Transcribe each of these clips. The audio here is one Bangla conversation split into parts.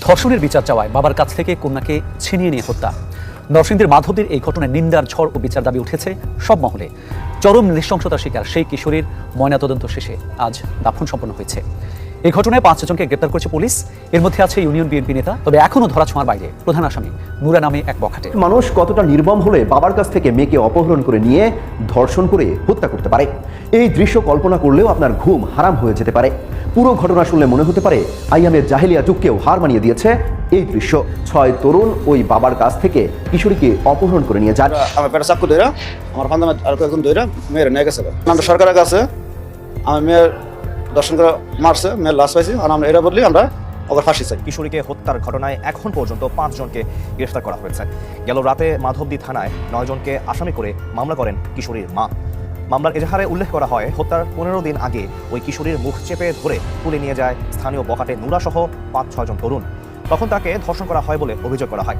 ধর্ষণের বিচার চাওয়ায় বাবার কাছ থেকে কন্যাকে ছিনিয়ে নিয়ে হত্যা। নরসিংদীর মাধবদীর এই ঘটনায় নিন্দার ঝড় ও বিচার দাবি উঠেছে সব মহলে। চরম নৃশংসতার শিকার সেই কিশোরীর ময়নাতদন্ত শেষে আজ দাফন সম্পন্ন হয়েছে। এই ঘটনায় 5 জনকে গ্রেপ্তার করেছে পুলিশ। এর মধ্যে আছে ইউনিয়ন বিএনপি নেতা, তবে এখনও ধরাছোঁয়ার বাইরে প্রধান আসামি নুরা নামে এক বখাটে। মানুষ কতটা নির্মম হলে বাবার কাছ থেকে মেয়েকে অপহরণ করে নিয়ে ধর্ষণ করে হত্যা করতে পারে, এই দৃশ্য কল্পনা করলেও আপনার ঘুম হারাম হয়ে যেতে পারে। পুরো ঘটনা শুনলে মনে হতে পারে আইয়ামের জাহেলিয়া যুগকেও হার মানিয়ে দিয়েছে এই দৃশ্য। 6 তরুণ ওই বাবার কাছ থেকে কিশোরীকে অপহরণ করে নিয়ে যান। আমার পেটে চাকু ধরে আমার ফান্দামে আর কয়েকজন ধরে মেয়ের নিয়ে গেছে। আমরা সরকারের কাছে আমার মেয়ের দর্শন করে মারছে, মেয়ের লাশ পাইছি, আর আমরা এটা বললি আমরা ওকে ফাঁসি চাই। কিশোরীকে হত্যার ঘটনায় এখন পর্যন্ত 5 জনকে গ্রেফতার করা হয়েছে। গেল রাতে মাধবদী থানায় 9 জনকে আসামি করে মামলা করেন কিশোরীর মা। মামলার এজাহারে উল্লেখ করা হয়, হত্যার 15 দিন আগে ওই কিশোরীর মুখ চেপে ধরে তুলে নিয়ে যায় স্থানীয় বখাটে নুরা সহ 5-6 জন তরুণ। তখন তাকে ধর্ষণ করা হয় বলে অভিযোগ করা হয়।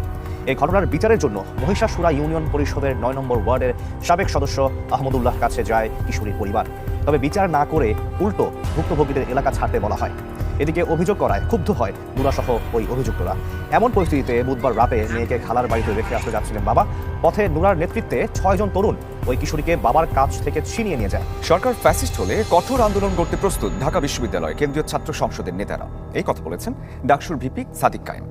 এই ঘটনার বিচারের জন্য মহিষাসুরা ইউনিয়ন পরিষদের 9 নম্বর ওয়ার্ডের সাবেক সদস্য আহমদুল্লাহ কাছে যায় কিশোরীর পরিবার। তবে বিচার না করে উল্টো ভুক্তভোগীদের এলাকা ছাড়তে বলা হয়। এদিকে অভিযোগ করায় ক্ষুব্ধ হয় নুরা সহ ওই অভিযুক্তরা। এমন পরিস্থিতিতে বুধবার রাতে মেয়েকে খালার বাড়িতে রেখে আসতে যাচ্ছিলেন বাবা। পথে নুরার নেতৃত্বে 6 জন তরুণ ওই কিশোরীকে বাবার কাছ থেকে ছিনিয়ে নিয়ে যায়। সরকার ফ্যাসিস্ট হলে কঠোর আন্দোলন করতে প্রস্তুত ঢাকা বিশ্ববিদ্যালয় কেন্দ্রীয় ছাত্র সংসদের নেতারা। এই কথা বলেছেন ডাকসুর ভিপি সাদিক কায়েম।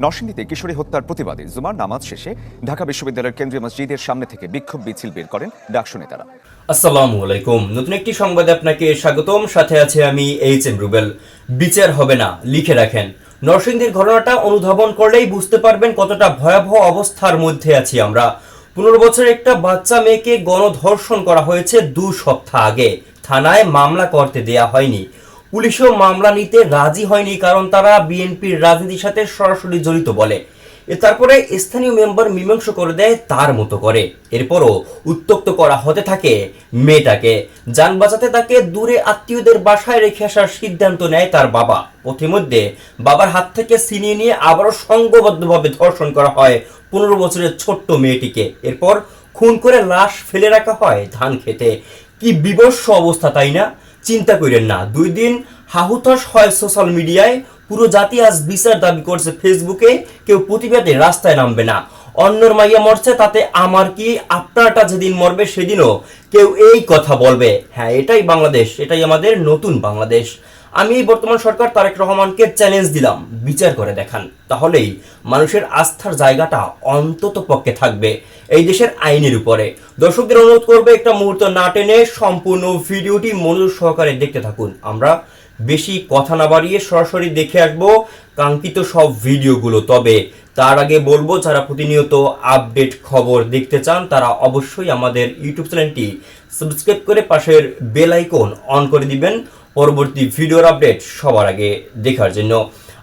নরসিংদীতে কিশোরী হত্যার প্রতিবাদে জুমার নামাজ শেষে ঢাকা বিশ্ববিদ্যালয়ের কেন্দ্রীয় মসজিদের সামনে থেকে বিক্ষোভ মিছিল বের করেন ডাকসু নেতারা। আসসালামু আলাইকুম, নতুন একটি সংবাদে আপনাকে স্বাগতম। সাথে আছে আমি এইচ.এম. রুবেল। বিচার হবে না, লিখে রাখেন। নরসিংদীর ঘটনাটা অনুধাবন করলেই বুঝতে পারবেন কতটা ভয়াবহ অবস্থার মধ্যে আছি আমরা। 15 বছরের একটা বাচ্চা মেয়েকে গণধর্ষণ করা হয়েছে 2 সপ্তাহ আগে। থানায় মামলা করতে দেয়া হয়নি, পুলিশও মামলা নিতে রাজি হয়নি, কারণ তারা বিএনপির রাজনীতির সাথে সরাসরি জড়িত বলে। তারপরে স্থানীয় মেম্বার মীমাংসা করে দেয় তার মতো করে। এরপরও উত্তক্ত করা হতে থাকে মেয়েটাকে। যান বাঁচাতে তাকে দূরে আত্মীয়দের বাসায় রেখে আসার সিদ্ধান্ত নেয় তার বাবা। পথিমধ্যে বাবার হাত থেকে ছিনিয়ে নিয়ে আবারও সংঘবদ্ধভাবে ধর্ষণ করা হয় 15 বছরের ছোট্ট মেয়েটিকে। এরপর খুন করে লাশ ফেলে রাখা হয় ধান খেতে। কি বিভৎস অবস্থা, তাই না? চিন্তা করেন না, 2 দিন হাহুতাশ হয় সোশ্যাল মিডিয়ায়। পুরো জাতি আজ বিচার দাবি করছে ফেসবুকে। কেউ প্রতিবাদে রাস্তায় নামবে না। অন্যর মাইয়া মরছে, তাতে আমার কি? আপনারটা যেদিন মরবে সেদিনও কেউ এই কথা বলবে। হ্যাঁ, এটাই বাংলাদেশ, এটাই আমাদের নতুন বাংলাদেশ। আমি এই বর্তমান সরকার তারেক রহমানকে চ্যালেঞ্জ দিলাম, বিচার করে দেখান, তাহলেই মানুষের আস্থার জায়গাটা অন্তত পক্ষে থাকবে এই দেশের আইনের উপরে। দর্শকদের অনুরোধ করবে একটা মুহূর্ত না টেনে সম্পূর্ণ ভিডিওটি মনোযোগ সহকারে দেখতে থাকুন। আমরা বেশি কথা না বাড়িয়ে সরাসরি দেখে আসবো কাঙ্ক্ষিত সব ভিডিওগুলো। তবে তার আগে বলবো, যারা প্রতিনিয়ত আপডেট খবর দেখতে চান তারা অবশ্যই আমাদের ইউটিউব চ্যানেলটি সাবস্ক্রাইব করে পাশের বেল আইকন অন করে দিবেন পরবর্তী ভিডিওর আপডেট সবার আগে দেখার জন্য।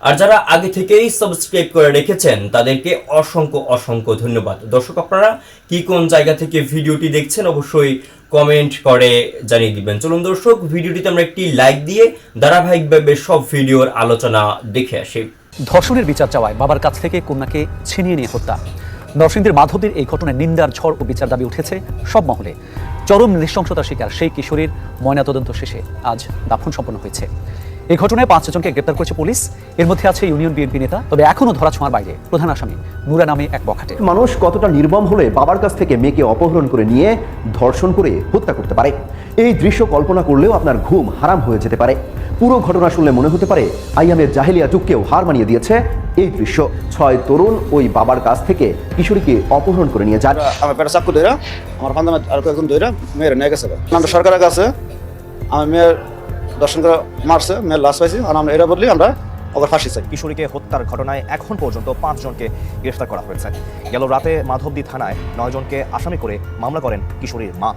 আর যারা আগে থেকেই সাবস্ক্রাইব করে রেখেছেন তাদেরকে অসংখ্য অসংখ্য ধন্যবাদ। দর্শক, আপনারা কি কোন জায়গা থেকে ভিডিওটি দেখছেন অবশ্যই কমেন্ট করে জানিয়ে দিবেন। চলুন দর্শক, ভিডিওটিতে আমরা একটি লাইক দিয়ে ধারাবাহিকভাবে সব ভিডিওর আলোচনা দেখে আসি। ধর্ষণের বিচার চাওয়ায় বাবার কাছ থেকে কন্যাকে ছিনিয়ে নিয়ে হত্যা। নরসিংদীর মাধবদীর এই ঘটনায় নিন্দার ঝড় ও বিচার দাবি উঠেছে সব মহলে। চরম নৃশংসতার শিকার সেই কিশোরীর ময়নাতদন্ত শেষে আজ দাফন সম্পন্ন হয়েছে। এই ঘটনায় 5 জনকে গ্রেপ্তার করেছে পুলিশ। এর মধ্যে আছে ইউনিয়ন বিএনপি নেতা, তবে এখনও ধরাছোঁয়ার বাইরে প্রধান আসামি নুরা নামে এক বখাটে। মানুষ কতটা নির্মম হলে বাবার কাছ থেকে মেয়েকে অপহরণ করে নিয়ে ধর্ষণ করে হত্যা করতে পারে, এই দৃশ্য কল্পনা করলেও আপনার ঘুম হারাম হয়ে যেতে পারে। পুরো ঘটনা শুনলে মনে হতে পারে আইয়ামের জাহেলিয়া যুগকেও হার মানিয়ে দিয়েছে এই দৃশ্য। 6 তরুণ ওই বাবার কাছ থেকে কিশোরীকে অপহরণ করে নিয়ে যান। আমার পেটে চাকু ধরে আমার ফান্দামে আর কয়েকজন ধরে মেয়ের নিয়ে গেছে। আমরা সরকারের কাছে আমার মেয়ের দর্শন করে মারছে, মেয়ের লাশ পাইছি, আর আমরা এটা বললি আমরা ওকে ফাঁসি চাই। কিশোরীকে হত্যার ঘটনায় এখন পর্যন্ত 5 জনকে গ্রেফতার করা হয়েছে। গেল রাতে মাধবদী থানায় 9 জনকে আসামি করে মামলা করেন কিশোরীর মা।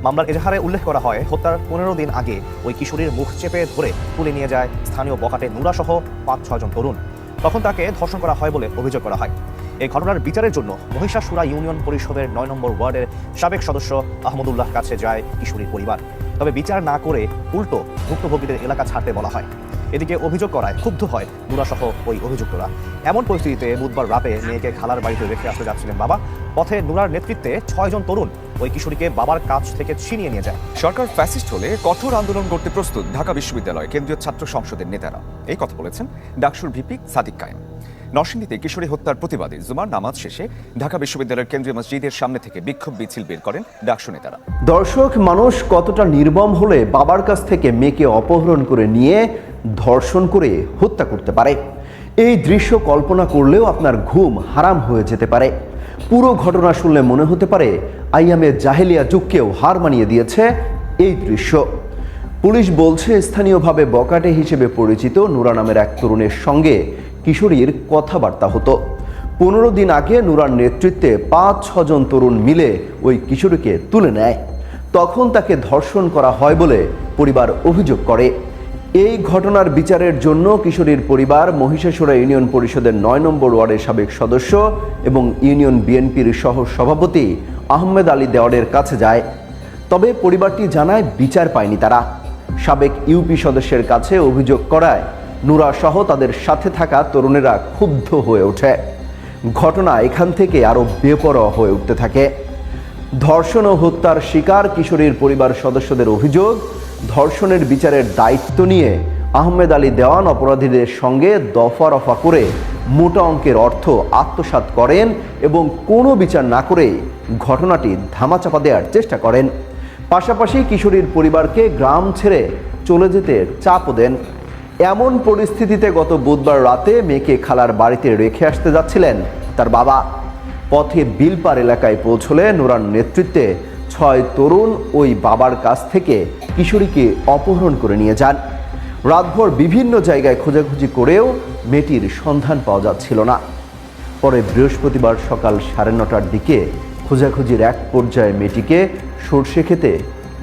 মামলার এজাহারে উল্লেখ করা হয়, হত্যার 15 দিন আগে ওই কিশোরীর মুখ চেপে ধরে তুলে নিয়ে যায় স্থানীয় বখাটে নুরা সহ 5-6 জন তরুণ। তখন তাকে ধর্ষণ করা হয় বলে অভিযোগ করা হয়। এই ঘটনার বিচারের জন্য মহিষাসুরা ইউনিয়ন পরিষদের 9 নম্বর ওয়ার্ডের সাবেক সদস্য আহমদুল্লাহ কাছে যায় কিশোরীর পরিবার। তবে বিচার না করে উল্টো ভুক্তভোগীদের এলাকা ছাড়তে বলা হয়। এদিকে অভিযোগ করায় ক্ষুব্ধ হয় নুরা সহ ওই অভিযুক্তরা। এমন পরিস্থিতিতে বুধবার রাতে মেয়েকে খালার বাড়িতে রেখে আসতে যাচ্ছিলেন বাবা। পথে নুরার নেতৃত্বে 6 জন তরুণ ওই কিশোরীকে বাবার কাছ থেকে ছিনিয়ে নিয়ে যায়। সরকার ফ্যাসিস্ট হলে কঠোর আন্দোলন করতে প্রস্তুত ঢাকা বিশ্ববিদ্যালয় কেন্দ্রীয় ছাত্র সংসদের নেতারা। এই কথা বলেছেন ডাকসুর ভিপি সাদিক কায়েম। নরসিংদীতে কিশোরী হত্যার প্রতিবাদে জুমার নামাজ শেষে ঢাকা বিশ্ববিদ্যালয়ের কেন্দ্রীয় মসজিদের সামনে থেকে বিক্ষোভ মিছিল বের করেন ডাকসু নেতারা। দর্শক, মানুষ কতটা নির্মম হলে বাবার কাছ থেকে মেয়েকে অপহরণ করে নিয়ে ধর্ষণ করে হত্যা করতে পারে, এই দৃশ্য কল্পনা করলেও আপনার ঘুম হারাম হয়ে যেতে পারে। পুরো ঘটনা শুনলে মনে হতে পারে আইয়ামে জাহেলিয়া যুগকেও হার মানিয়ে দিয়েছে এই দৃশ্য। পুলিশ বলছে স্থানীয়ভাবে বকাটে হিসেবে পরিচিত নুরা নামের এক তরুণের সঙ্গে কিশোরীর কথাবার্তা হতো। 15 দিন আগে নুরার নেতৃত্বে 5-6 জন তরুণ মিলে ওই কিশোরীকে তুলে নেয়। তখন তাকে ধর্ষণ করা হয় বলে পরিবার অভিযোগ করে। এই ঘটনার বিচারের জন্য কিশোরীর পরিবার মহিষাসুরা ইউনিয়ন পরিষদের 9 নম্বর ওয়ার্ডের সাবেক সদস্য এবং ইউনিয়ন বিএনপির সহ সভাপতি আহমেদ আলী দেওয়ানের কাছে যায়। তবে পরিবারটি জানায় বিচার পায়নি তারা। সাবেক ইউপি সদস্যের কাছে অভিযোগ করায় নুরা সহ তাদের সাথে থাকা তরুণেরা ক্ষুব্ধ হয়ে ওঠে। ঘটনা এখান থেকে আরও বেপরোয়া হয়ে উঠতে থাকে। ধর্ষণ ও হত্যার শিকার কিশোরীর পরিবার সদস্যদের অভিযোগ, ধর্ষণের বিচারের দায়িত্ব নিয়ে আহমেদ আলী দেওয়ান অপরাধীদের সঙ্গে দফা রফা করে মোটা অঙ্কের অর্থ আত্মসাৎ করেন এবং কোনো বিচার না করে ঘটনাটি ধামাচাপা দেওয়ার চেষ্টা করেন। পাশাপাশি কিশোরীর পরিবারকে গ্রাম ছেড়ে চলে যেতে চাপও দেন। এমন পরিস্থিতিতে গত বুধবার রাতে মেয়েকে খালার বাড়িতে রেখে আসতে যাচ্ছিলেন তার বাবা। পথে বিলপার এলাকায় পৌঁছলে নুরার নেতৃত্বে 6 তরুণ ওই বাবার কাছ থেকে কিশোরীকে অপহরণ করে নিয়ে যান। রাতভর বিভিন্ন জায়গায় খোঁজাখুঁজি করেও মেয়েটির সন্ধান পাওয়া যাচ্ছিল না। পরে বৃহস্পতিবার সকাল 9:30টার দিকে খোঁজাখুঁজির এক পর্যায়ে মেয়েটিকে সর্ষে খেতে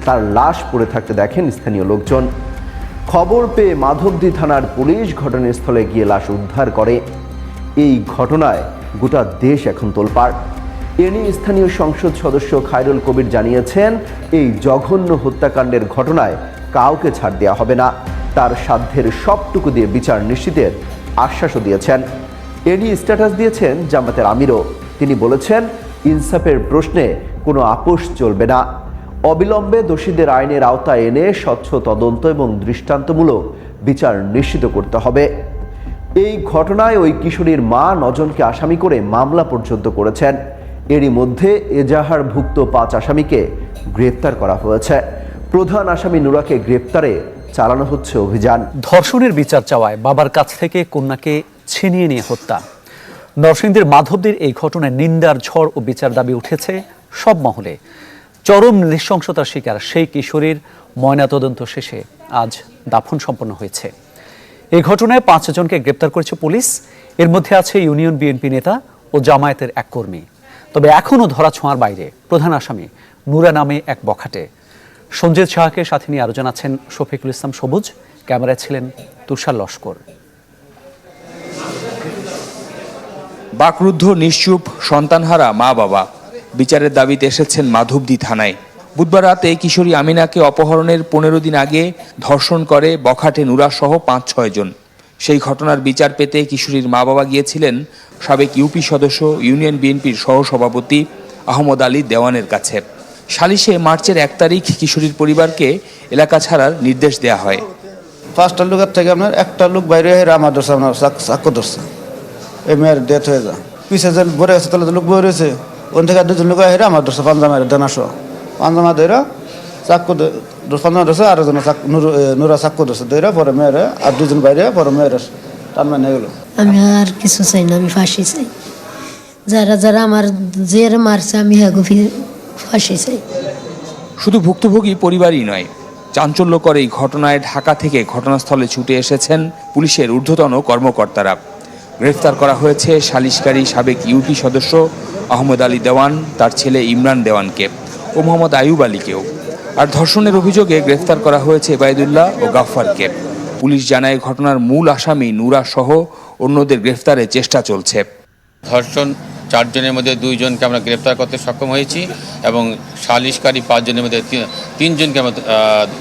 তার লাশ পড়ে থাকতে দেখেন স্থানীয় লোকজন। খবর পেয়ে মাধবদী থানার পুলিশ ঘটনাস্থলে গিয়ে লাশ উদ্ধার করে। এই ঘটনায় গোটা দেশ এখন তোলপাড়। এ নিয়ে স্থানীয় সংসদ সদস্য খায়রুল কবির জানিয়েছেন, এই জঘন্য হত্যাকাণ্ডের ঘটনায় কাউকে ছাড় দেওয়া হবে না। তার সাধ্যের সবটুকু দিয়ে বিচার নিশ্চিতের আশ্বাসও দিয়েছেন। এ নিয়ে স্ট্যাটাস দিয়েছেন জামাতের আমিরও। তিনি বলেছেন, ইনসাফের প্রশ্নে কোনো আপোষ চলবে না। অবিলম্বে দোষীদের আইনের আওতায় এনে স্বচ্ছ তদন্ত এবং দৃষ্টান্তমূলক বিচার নিশ্চিত করতে হবে। এই ঘটনায় ওই কিশোরীর মা 9 জনকে আসামি করে মামলা পর্যন্ত করেছেন। এরই মধ্যে এজাহারভুক্ত 5 আসামিকে গ্রেপ্তার করা হয়েছে। প্রধান আসামি নুরাকে গ্রেপ্তারে চালানো হচ্ছে অভিযান। ধর্ষণের বিচার চাওয়ায় বাবার কাছ থেকে কন্যাকে ছিনিয়ে নিয়ে হত্যা। নরসিংদীর মাধবদীর এই ঘটনায় নিন্দার ঝড় ও বিচার দাবি উঠেছে সব মহলে। চরম নৃশংসতার শিকার সেই কিশোরীর ময়নাতদন্ত শেষে আজ দাফন সম্পন্ন হয়েছে। এই ঘটনায় 5 জনকে গ্রেপ্তার করেছে পুলিশ। এর মধ্যে আছে ইউনিয়ন বিএনপি নেতা ও জামায়াতের এক কর্মী। তবে এখনও ধরাছোঁয়ার বাইরে প্রধান আসামি নুরা নামে এক বখাটে। সঞ্জিত শাহকে সাথে নিয়ে আরো জানাচ্ছেন শফিকুল ইসলাম সবুজ। ক্যামেরায় ছিলেন তুষার লস্কর। বাকরুদ্ধ নিশ্চুপ সন্তানহারা মা বাবা বিচারের দাবিতে এসেছেন মাধবদী থানায়। বুধবার রাতে কিশোরী আমিনাকে অপহরণের 15 দিন আগে ধর্ষণ করে বখাটে নুরা সহ 5-6 জন। সেই ঘটনার বিচার পেতে কিশোরীর মা বাবা গিয়েছিলেন সাবেক ইউপি সদস্য ইউনিয়ন বিএনপির সহসভাপতি আহমদ আলী দেওয়ানের কাছে। সালিশে মার্চের 1 তারিখ কিশোরীর পরিবারকে এলাকা ছাড়ার নির্দেশ দেওয়া হয়। 5টা লোকের থেকে আপনার একটা লোক বাইরে হয়ে আমার ধরছে, আপনার চাক্কু ধরছে। এই মেয়ের ডেথ হয়ে যায়। পিছিয়ে যে বরে আছে তাহলে লোক বই রয়েছে, ওখান থেকে 2 জন লোক হেরে আমার ধরছে পাঞ্জামার দানাশো। পাঞ্জামা ধরে চাক্কু পাঞ্জামা ধরছে, আর একজন নুরা চাক্কু ধরছে ধরে পরে মেয়েরে, আর 2 জন বাইরে পরে মেয়ের টানমা নিয়ে গেল। আমি আর কিছু চাই না, আমি ফাঁসি চাই। যারা যারা আমার যে মারছে আমি ফাঁসি চাই। শুধু ভুক্তভোগী পরিবারই নয়, চাঞ্চল্যকর এই ঘটনায় ঢাকা থেকে ঘটনাস্থলে ছুটে এসেছেন পুলিশের ঊর্ধ্বতন কর্মকর্তারা। গ্রেফতার করা হয়েছে সালিশকারী সাবেক ইউপি সদস্য আহমদ আলী দেওয়ান, তার ছেলে ইমরান দেওয়ানকে ও মোহাম্মদ আয়ুব আলীকেও। আর ধর্ষণের অভিযোগে গ্রেফতার করা হয়েছে এবায়দুল্লাহ ও গাফফারকে। পুলিশ জানায় ঘটনার মূল আসামি নুরা সহ অন্যদের গ্রেফতারের চেষ্টা চলছে। ধর্ষণ 4 জনের মধ্যে 2 জনকে আমরা গ্রেফতার করতে সক্ষম হয়েছি এবং সালিশকারী 5 জনের মধ্যে 3 জনকে আমরা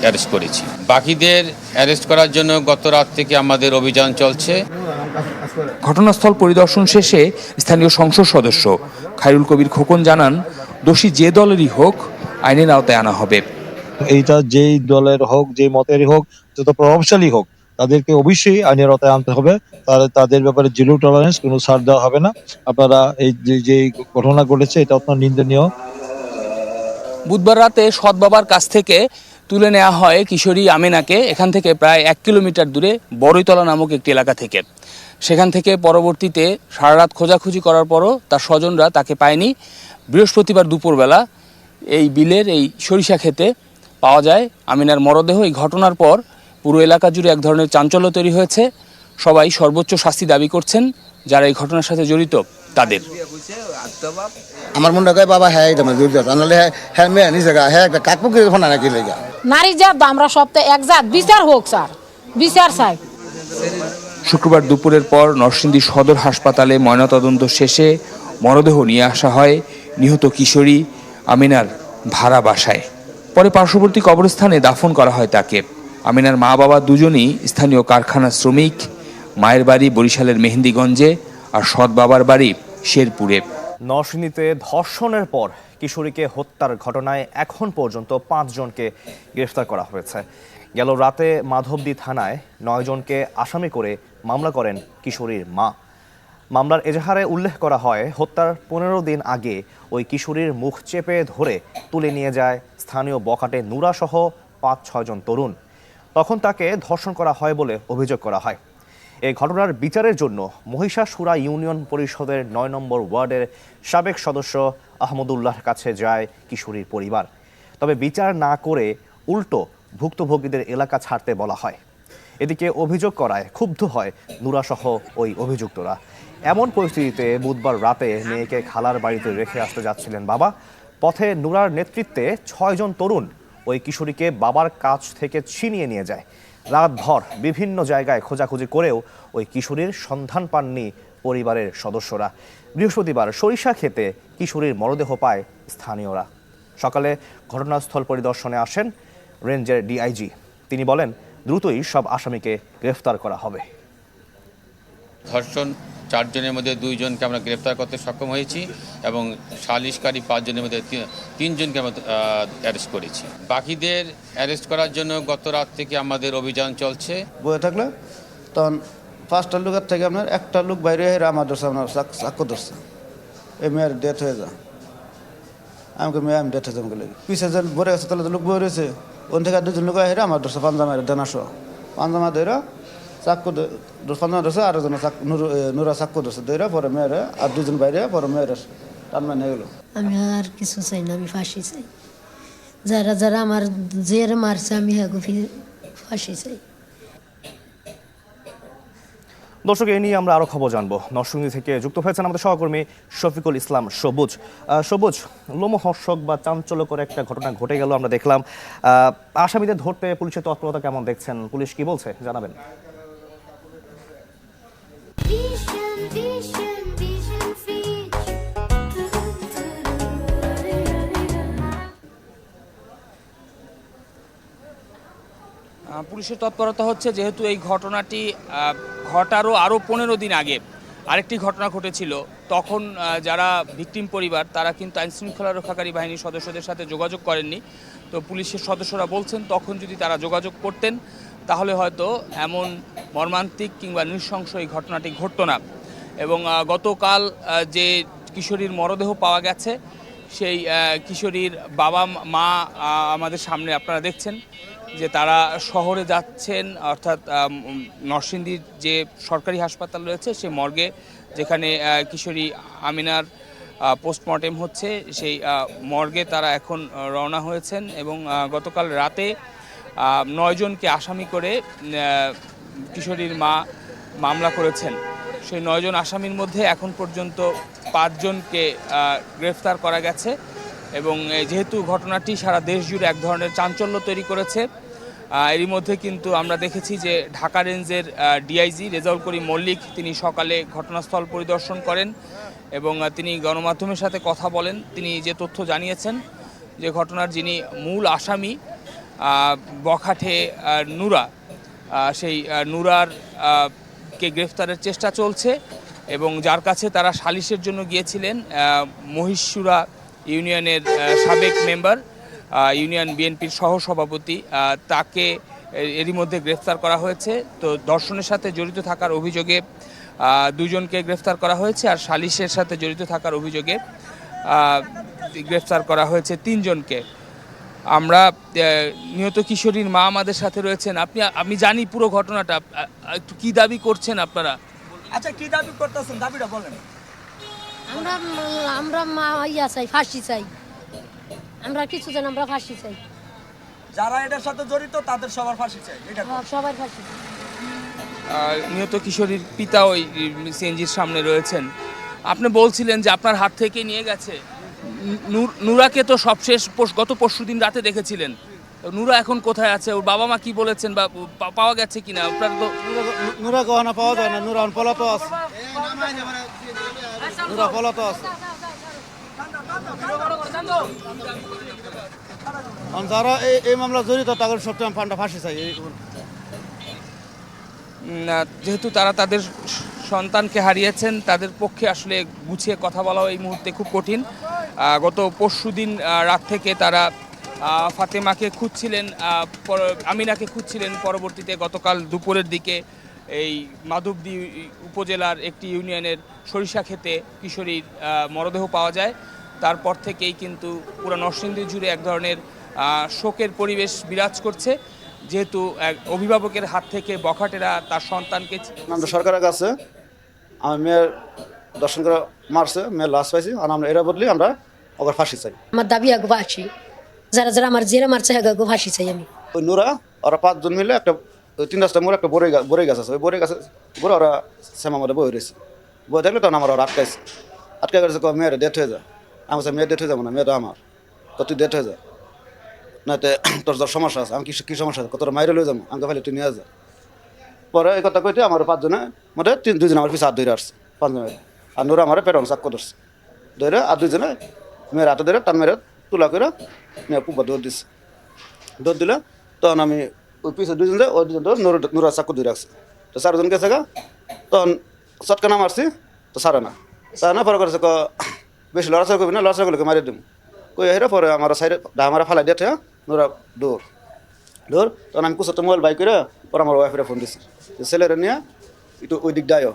অ্যারেস্ট করেছি। বাকিদের অ্যারেস্ট করার জন্য গত রাত থেকে আমাদের অভিযান চলছে। ঘটনাস্থল পরিদর্শন শেষে স্থানীয় সংসদ সদস্য খায়রুল কবির খোকন জানান, দোষী যে দলেরই হোক আইনের আওতায় আনা হবে। এইটা যেই দলের হোক, যে মতেরই হোক, যত প্রভাবশালী হোক, তাদেরকে অবশ্যই আইনের আওতায় আনতে হবে। তাদের ব্যাপারে জিরো টলারেন্স, কোনো ছাড় দেওয়া হবে না। আপনারা এই যে ঘটনা ঘটেছে এটা অত্যন্ত নিন্দনীয়। বুধবার রাতে সৎ বাবার কাছ থেকে তুলে নেওয়া হয় কিশোরী আমিনাকে এখান থেকে প্রায় 1 কিলোমিটার দূরে বড়ইতলা নামক একটি এলাকা থেকে। সেখান থেকে পরবর্তীতে সারা রাত খোঁজাখুঁজি করার পরও তার স্বজনরা তাকে পায়নি। বৃহস্পতিবার দুপুরবেলা এই বিলের এই সরিষা ক্ষেতে পাওয়া যায় আমিনার মরদেহ। এই ঘটনার পর পুরো এলাকা জুড়ে এক ধরনের চাঞ্চল্য তৈরি হয়েছে। সবাই সর্বোচ্চ শাস্তি দাবি করছেন যারা এই ঘটনার সাথে জড়িত তাদের। আমার মনে হয় বাবা হ্যাঁ এটা নাহলে হ্যাঁ মেয়ে নিজে হ্যাঁ একটা কাকপুকে ফোনা নাকি লেগা নারী জাত আমরা সপ্তাহে এক জাত বিচার হোক স্যার, বিচার চাই। শুক্রবার দুপুরের পর নরসিংদী সদর হাসপাতালে ময়নাতদন্ত শেষে মরদেহ নিয়ে আসা হয় নিহত কিশোরী আমিনার ভাড়া বাসায়। পরে পার্শ্ববর্তী কবরস্থানে দাফন করা হয় তাকে। আমিনার মা বাবা দুজনই স্থানীয় কারখানা শ্রমিক। মায়ের বাড়ি বরিশালের মেহেন্দিগঞ্জে আর সৎ বাবার বাড়ি শেরপুরে। নরসিংদীতে ধর্ষণের পর কিশোরীকে হত্যার ঘটনায় এখন পর্যন্ত 5 জনকে গ্রেফতার করা হয়েছে। গেল রাতে মাধবদী থানায় 9 জনকে আসামি করে মামলা করেন কিশোরীর মা। মামলার এজাহারে উল্লেখ করা হয়, হত্যার 15 দিন আগে ওই কিশোরীর মুখ চেপে ধরে তুলে নিয়ে যায় স্থানীয় বখাটে নুরা সহ 5-6 জন তরুণ। তখন তাকে ধর্ষণ করা হয় বলে অভিযোগ করা হয়। এই ঘটনার বিচারের জন্য মহিষাসুরা ইউনিয়ন পরিষদের 9 নম্বর ওয়ার্ডের সাবেক সদস্য আহমদুল্লাহর কাছে যায় কিশোরীর পরিবার। তবে বিচার না করে উল্টো ভুক্তভোগীদের এলাকা ছাড়তে বলা হয়। এদিকে অভিযোগ করায় ক্ষুব্ধ হয় নুরাসহ ওই অভিযুক্তরা। এমন পরিস্থিতিতে বুধবার রাতে মেয়েকে খালার বাড়িতে রেখে আসতে যাচ্ছিলেন বাবা। পথে নুরার নেতৃত্বে 6 জন তরুণ ওই কিশোরীকে বাবার কাছ থেকে ছিনিয়ে নিয়ে যায়। রাতভর বিভিন্ন জায়গায় খোঁজাখুঁজি করেও ওই কিশোরীর সন্ধান পাননি পরিবারের সদস্যরা। বৃহস্পতিবার সরিষা ক্ষেতে কিশোরীর মরদেহ পায় স্থানীয়রা। সকালে ঘটনাস্থল পরিদর্শনে আসেন রেঞ্জের ডিআইজি। তিনি বলেন, দ্রুতই সব আসামিকে গ্রেফতার করা হবে। ধর্ষণ 4 জনের মধ্যে 2 জনকে আমরা গ্রেপ্তার করতে সক্ষম হয়েছি এবং সালিশকারী 5 জনের মধ্যে 3 জনকে আমরা অ্যারেস্ট করেছি। বাকিদের অ্যারেস্ট করার জন্য গত রাত থেকে আমাদের অভিযান চলছে। বয়ে থাকলে তখন 5টা লোকের থেকে আপনার একটা লোক বাইরে হয়ে আমার ধরছে, আপনার চাকু ধরছে। এই মেয়ের ডেথ হয়ে যায়। আমাকে মেয়ে আমি ডেথ হয়ে যাবো লেগে পিছিয়ে যে বরে গেছে তাহলে লোক বয়ে রয়েছে। ওন থেকে 2 জন লোক হেরে আমার ধরছে পাঞ্জামের দেনাশো পাঞ্জামা ধরে চাকু 15 ধরছে, আর একজন নুরা চাকু ধরছে ধরে পরে মেয়েরে, আর 2 জন বাইরে পরে মেয়ের টানমা নিয়ে গেলো। আমি আর কিছু চাই না, আমি ফাঁসি চাই। যারা যারা আমার যে মারছে আমি ফাঁসি চাই। দর্শক, এই নিয়ে আমরা আরো খবর জানবো। নরসিংদী থেকে যুক্ত হয়েছেন আমাদের সহকর্মী শফিকুল ইসলাম সবুজ। সবুজ, লোমহর্ষক বা চাঞ্চল্যকর একটা ঘটনা ঘটে গেল আমরা দেখলাম। আসামিদের ধরতে পুলিশের তৎপরতা কেমন দেখছেন? পুলিশ কি বলছে জানাবেন। পুলিশের তৎপরতা হচ্ছে, যেহেতু এই ঘটনাটি ঘটারও আরও 15 দিন আগে আরেকটি ঘটনা ঘটেছিল। তখন যারা ভিকটিম পরিবার তারা কিন্তু আইনশৃঙ্খলা রক্ষাকারী বাহিনীর সদস্যদের সাথে যোগাযোগ করেননি। তো পুলিশের সদস্যরা বলছেন, তখন যদি তারা যোগাযোগ করতেন তাহলে হয়তো এমন মর্মান্তিক কিংবা নৃশংস এই ঘটনাটি ঘটতো না। এবং গতকাল যে কিশোরীর মরদেহ পাওয়া গেছে, সেই কিশোরীর বাবা মা আমাদের সামনে আপনারা দেখছেন যে তারা শহরে যাচ্ছেন, অর্থাৎ নরসিংদীর যে সরকারি হাসপাতাল রয়েছে সে মর্গে, যেখানে কিশোরী আমিনার পোস্টমর্টেম হচ্ছে, সেই মর্গে তারা এখন রওনা হয়েছেন। এবং গতকাল রাতে 9 জনকে আসামি করে কিশোরীর মা মামলা করেছেন। সেই 9 জন আসামির মধ্যে এখন পর্যন্ত 5 জনকে গ্রেফতার করা গেছে। এবং যেহেতু ঘটনাটি সারা দেশ জুড়ে এক ধরনের চাঞ্চল্য তৈরি করেছে, এরই মধ্যে কিন্তু আমরা দেখেছি যে ঢাকা রেঞ্জের ডিআইজি রেজাউল করিম মল্লিক তিনি সকালে ঘটনাস্থল পরিদর্শন করেন এবং তিনি গণমাধ্যমের সাথে কথা বলেন। তিনি যে তথ্য জানিয়েছেন যে ঘটনার যিনি মূল আসামি বখাটে নুরা, সেই নুরার কে গ্রেফতারের চেষ্টা চলছে এবং যার কাছে তারা সালিশের জন্য গিয়েছিলেন মহিষসুরা ইউনিয়নের সাবেক মেম্বার ইউনিয়ন বিএনপির সহসভাপতি, তাকে এরই মধ্যে গ্রেফতার করা হয়েছে। তো ধর্ষণের সাথে জড়িত থাকার অভিযোগে দুজনকে গ্রেফতার করা হয়েছে, আর সালিশের সাথে জড়িত থাকার অভিযোগে গ্রেফতার করা হয়েছে 3 জনকে। আমরা নিহত কিশোরীর মা আমাদের সাথে রয়েছেন। আমি জানি পুরো ঘটনাটা, একটু কি দাবি করছেন আপনারা? আচ্ছা, কি দাবি করতেছেন, দাবিটা বলেন। আমরা আমরা মা ইয়া চাই, ফাঁসি চাই। আমরা কিছু জানি, আমরা ফাঁসি চাই। যারা এটার সাথে জড়িত তাদের সবার ফাঁসি চাই, এটা সবাই ফাঁসি চাই। নিহত কিশোরীর পিতা ওই সিএনজির সামনে রয়েছেন। আপনি বলছিলেন যে আপনার হাত থেকে নিয়ে গেছে। নুরাকে তো সবশেষ গত পরশুদিন রাতে দেখেছিলেন। নুরা এখন কোথায় আছে? ওর বাবা মা কি বলেছেন, বা পাওয়া গেছে কিনা? আপনার তো নুরা গহনা পাওয়া যায় না, নুরা পলাতো আছে, নুরা পলাতো আছে। যারা এই মামলা জড়িত তাদের সবচেয়ে ফান্ডা ফাঁসি চাই। যেহেতু তারা তাদের সন্তানকে হারিয়েছেন, তাদের পক্ষে আসলে গুছিয়ে কথা বলাও এই মুহূর্তে খুব কঠিন। গত পরশুদিন রাত থেকে তারা ফাতেমাকে খুঁজছিলেন, আমিনাকে খুঁজছিলেন। পরবর্তীতে গতকাল দুপুরের দিকে এই মাধবদী উপজেলার একটি ইউনিয়নের সরিষা ক্ষেতে কিশোরীর মরদেহ পাওয়া যায়। তারপর থেকেই কিন্তু পুরো নরসিংদী জুড়ে এক ধরনের শোকের পরিবেশ বিরাজ করছে, যেহেতু এক অভিভাবকের হাত থেকে বখাটেরা তার সন্তানকে। আমরা সরকারের কাছে আমার মেয়ের দর্শন করে মারছে, মেয়ের লাশ পাইছি, আর আমরা এরা বদলি আমরা ওকে ফাঁসি চাই। আমার দাবি আগে ফাঁসি। যারা যারা আমার জেরা মারছে আগে ফাঁসি চাই আমি। ওই নুরা ওরা 5 জন মিলে একটা 3-4টা মোড় একটা বড়ই গাছ আছে, ওই বড়ই গাছে বড় ওরা শ্যামা মধ্যে বই রয়েছে। বই থাকলে তখন আমার ওরা আটকাইছে গেছে, মেয়ের ডেথ হয়ে যায়। আমি মেয়ের ডেথ হয়ে যাবো না, মেয়ে তো আমার, তো তুই ডেথ হয়ে যা, না তোর যার সমস্যা আছে। আমি কি সমস্যা আছে, কত মাইরে লয়ে যাবো, আমাকে ফেলে তুই নিয়ে যা। পরে এই কথা কইতে আমার 5 জনের মধ্যে 2 জন আমার পিছিয়ে হাত ধরে আসছে, 5 জনের। আর নুরা আমার পেটন চাক্কু ধরছে, ধরে আর 2 জনে মেয়ের হাতে ধরে টান মেরে তুলা করে মেয়ে পুবা দৌড় দিচ্ছে। দৌড় দিলে তখন আমি ওই পিছিয়ে 2 জন যায়, ওই 2 জন নুরা চাক্কু ধরে রাখছে। তো 4 জন গেছে গা, তখন চটকানা মারছি, তো সারে না পরে করেছে বেশি লড়াচড়া করবি না, লড়াচড়া করলে মারি দিব কই হেরে। পরে আমার সাইডে আমার ফালাই দিয়ে নুরা দৌড় তখন আমি কুচতে মোবাইল বাই করে পরে আমার ওয়াইফের ফোন দিচ্ছি, ছেলেরা নিয়ে একটু ওই দিক দায়ও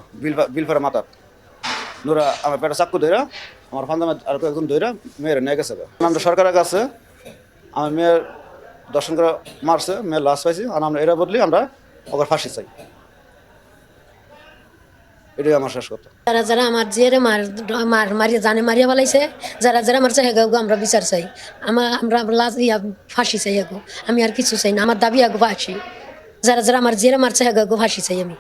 বিলফারা মাথার। নুরা আমার পেটে চাক্কু ধরে আমার ফান্দামে আর কয়েকজন ধরে মেয়েরা নিয়ে গেছে। আমরা সরকারের কাছে আমার মেয়ের দর্শন করে মারছে, মেয়ের লাশ পাইছি, আর আমরা এরা বদলি আমরা ওকে ফাঁসি চাই। এটাই আমার শেষ কথা। যারা যারা আমার জেরে মারিয়া জানে মারিয়া ফেলাইছে, যারা যারা আমার চাই আগে আমরা বিচার চাই। আমরা ফাঁসি চাই আগে, আমি আর কিছু চাই না। আমার দাবি আগে ফাঁসি। যারা যারা আমার জেরে মারছে আগে ফাঁসি চাই আমি।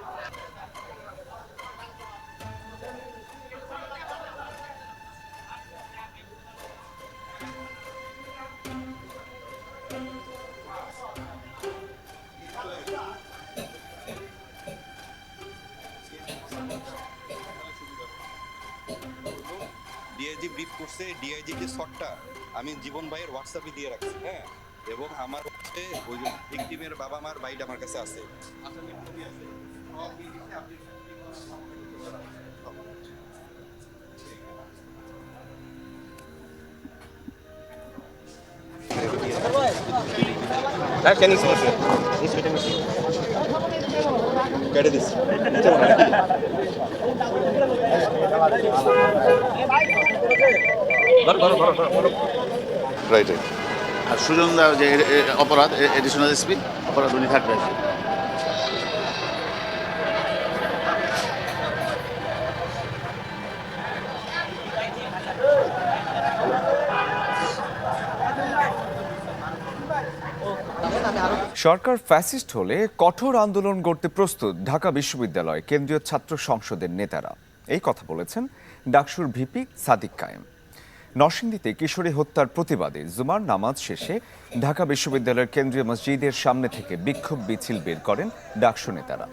ডিআইজি ব্রিফ করছে, ডিআইজি যে শটটা আমি জীবন ভাইয়ের হোয়াটসঅ্যাপে দিয়ে রাখছি, হ্যাঁ, এবং আমার হচ্ছে ওই ভিকটিমের বাবা মার বাইট আমার কাছে আছে। কেটে দিচ্ছি রাইট। আর সুজন যে অপরাধ এডিশনাল এসপি অপরাধ উনি থাকবেন। সরকার ফ্যাসিস্ট হলে কঠোর আন্দোলন গড়তে প্রস্তুত ঢাকা বিশ্ববিদ্যালয় কেন্দ্রীয় ছাত্র সংসদের নেতারা। এই কথা বলেছেন ডাকসুর ভিপি সাদিক কায়েম। নরসিংদীতে কিশোরী হত্যার প্রতিবাদে জুমার নামাজ শেষে ঢাকা বিশ্ববিদ্যালয়ের কেন্দ্রীয় মসজিদের সামনে থেকে বিক্ষোভ মিছিল বের করেন ডাকসু নেতারা।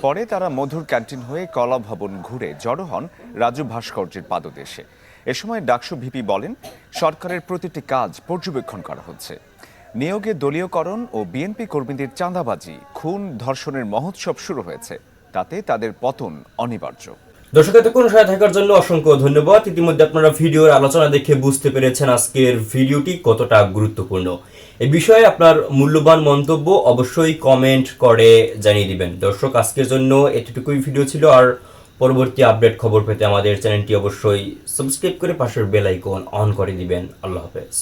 পরে তারা মধুর ক্যান্টিন হয়ে কলা ভবন ঘুরে জড়ো হন রাজু ভাস্কর্যের পাদদেশে। এ সময় ডাকসু ভিপি বলেন, সরকারের প্রতিটি কাজ পর্যবেক্ষণ করা হচ্ছে। নিয়োগে দলীয়করণ ও বিএনপি কর্মীদের চাঁদাবাজি, খুন, ধর্ষণের মহোৎসব শুরু হয়েছে, তাতে তাদের পতন অনিবার্য। দর্শক এতক্ষণ সাথে থাকার জন্য অসংখ্য ধন্যবাদ। ইতিমধ্যে আপনারা ভিডিওর আলোচনা দেখে বুঝতে পেরেছেন আজকের ভিডিওটি কতটা গুরুত্বপূর্ণ। এই বিষয়ে আপনার মূল্যবান মন্তব্য অবশ্যই কমেন্ট করে জানিয়ে দিবেন। দর্শক আজকের জন্য এতটুকুই ভিডিও ছিল। আর পরবর্তী আপডেট খবর পেতে আমাদের চ্যানেলটি অবশ্যই সাবস্ক্রাইব করে পাশের বেল আইকন অন করে দিবেন। আল্লাহ হাফেজ।